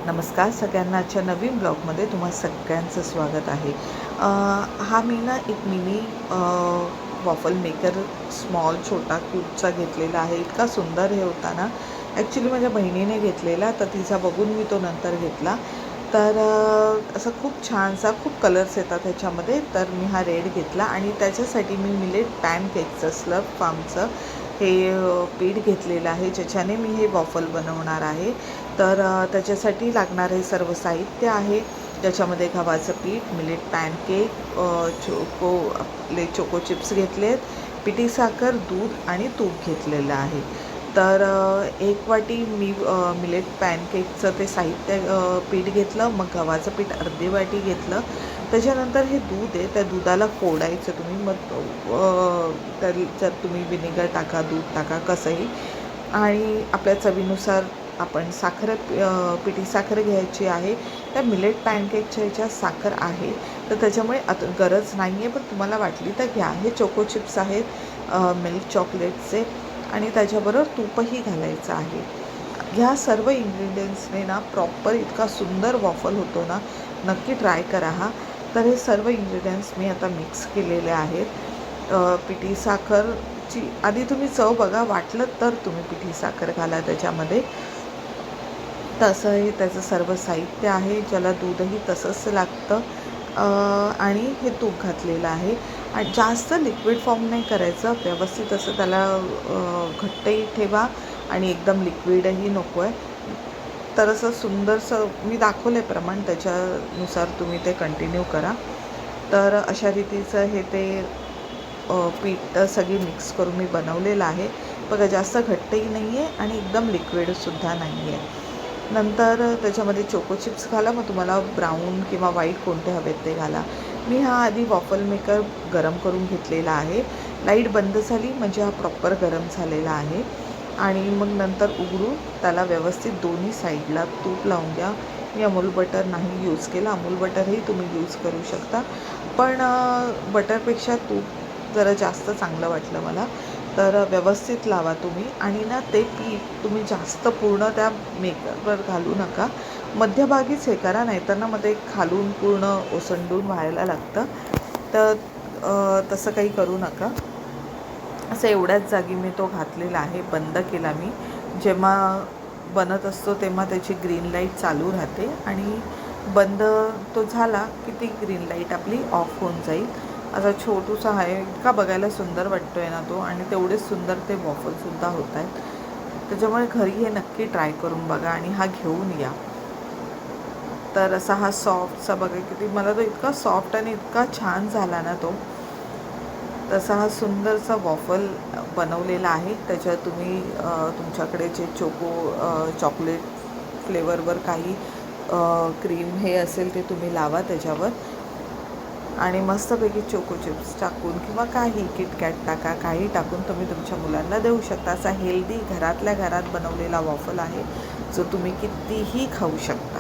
नमस्कार सगळ्यांना. आजच्या नवीन ब्लॉगमध्ये तुम्हा सगळ्यांचं स्वागत आहे. हा मी ना एक मिनी वॉफल मेकर स्मॉल छोटा क्यूबचा घेतलेला आहे. इतका सुंदर हे होता ना. ॲक्च्युली माझ्या बहिणीने घेतलेला, तर तिचा बघून मी तो नंतर घेतला. तर असं खूप छानसा खूप कलर्स येतात ह्याच्यामध्ये. तर मी हा रेड घेतला आणि त्याच्यासाठी मी मिलेट पॅनकेकचं स्लर्प फार्मचं हे पीठ घेतलेलं आहे, ज्याच्याने मी हे वॉफल बनवणार आहे. तर त्याच्यासाठी लागणारे सर्व साहित्य आहे. त्याच्यामध्ये गव्हाचं पीठ, मिलेट पॅनकेक, आपले चोको चिप्स घेतले आहेत, पिठी साखर, दूध आणि तूप घेतलेलं आहे. तर 1 वाटी मी मिलेट पॅनकेकचं ते साहित्य पीठ घेतलं. मग गव्हाचं पीठ अर्धी वाटी घेतलं. त्याच्यानंतर हे दूध आहे, त्या दुधाला फोडायचं तुम्ही. मग त्याच्यात तुम्ही विनेगर टाका, दूध टाका, कसंही. आणि आपल्या चवीनुसार आपण पिठी साखर घ्यायची आहे. त्या मिलेट पॅनकेकच्या ह्याच्यात साखर आहे, तर त्याच्यामुळे आता गरज नाही आहे, पण तुम्हाला वाटली तर घ्या. हे चोको चिप्स आहेत मिल्क चॉकलेटचे, आणि त्याच्याबरोबर तूपही घालायचं आहे. ह्या सर्व इन्ग्रेडियंट्सने ना प्रॉपर इतका सुंदर वॉफल होतो ना, नक्की ट्राय करा हा. तर हे सर्व इन्ग्रेडियंट्स मी आता मिक्स केलेले आहेत. पिठी साखरची आधी तुम्ही चव बघा, वाटलं तर तुम्ही पिठी साखर घाला त्याच्यामध्ये. तसं हे त्याचं सर्व साहित्य आहे, ज्याला दूधही तसंच लागतं. आणि हे तूप घातलेलं आहे. आणि जास्त लिक्विड फॉर्म नाही करायचं, व्यवस्थित असं त्याला घट्टही ठेवा आणि एकदम लिक्विडही नको आहे. तर असं सुंदरसं मी दाखवलं आहे प्रमाण, त्याच्यानुसार तुम्ही ते कंटिन्यू करा. तर अशा रीतीचं हे ते पीठ सगळी मिक्स करून मी बनवलेलं आहे. बघा, जास्त घट्टही नाही आहे आणि एकदम लिक्विडसुद्धा नाही आहे. नंतर त्याच्यामध्ये चोको चिप्स घाला. मग तुम्हाला ब्राऊन किंवा व्हाईट कोणते हवेत ते घाला. मी हा आधी वॉफल मेकर गरम करून घेतलेला आहे. लाईट बंद झाली म्हणजे हा प्रॉपर गरम झालेला आहे. आणि मग नंतर उघडून त्याला व्यवस्थित दोन्ही साईडला तूप लावून द्या. मी अमूल बटर नाही यूज केला, अमूल बटरही तुम्ही यूज करू शकता, पण बटरपेक्षा तूप जरा जास्त चांगलं वाटलं मला. तर व्यवस्थित लावा तुम्ही. आणि ना ते पीठ तुम्ही जास्त पूर्ण त्या मेकरवर घालू नका, मध्यभागीच हे करा, नाहीतर ना मग ते खालून पूर्ण ओसंडून व्हायला लागतं. तर तसं काही करू नका. असं एवढ्याच जागी मी तो घातलेला आहे. बंद केला मी. जेव्हा बनत असतो तेव्हा त्याची ग्रीन लाईट चालू राहते, आणि बंद तो झाला की ती ग्रीन लाईट आपली ऑफ होऊन जाईल. असा छोटूसा आहे, इतका बघायला सुंदर वाटतो आहे ना तो, आणि तेवढेच सुंदर ते वॉफलसुद्धा होत आहेत. त्याच्यामुळे घरी हे नक्की ट्राय करून बघा आणि हा घेऊन या. तर असा हा सॉफ्टचा बघा, किती मला तो इतका सॉफ्ट आणि इतका छान झाला ना तो. तसा हा सुंदरसा वॉफल बनवलेला आहे. त्याच्यात तुम्ही तुमच्याकडे जे चॉकलेट फ्लेवरवर काही क्रीम हे असेल ते तुम्ही लावा त्याच्यावर, आणि मस्तपैकी चोको चिप्स टाकून किंवा काही किटकॅट टाका, काही टाकून तुम्ही तुमच्या मुलांना देऊ शकता. असा हेल्दी घरातल्या घरात बनवलेला वॉफल आहे, जो तुम्ही कितीही खाऊ शकता.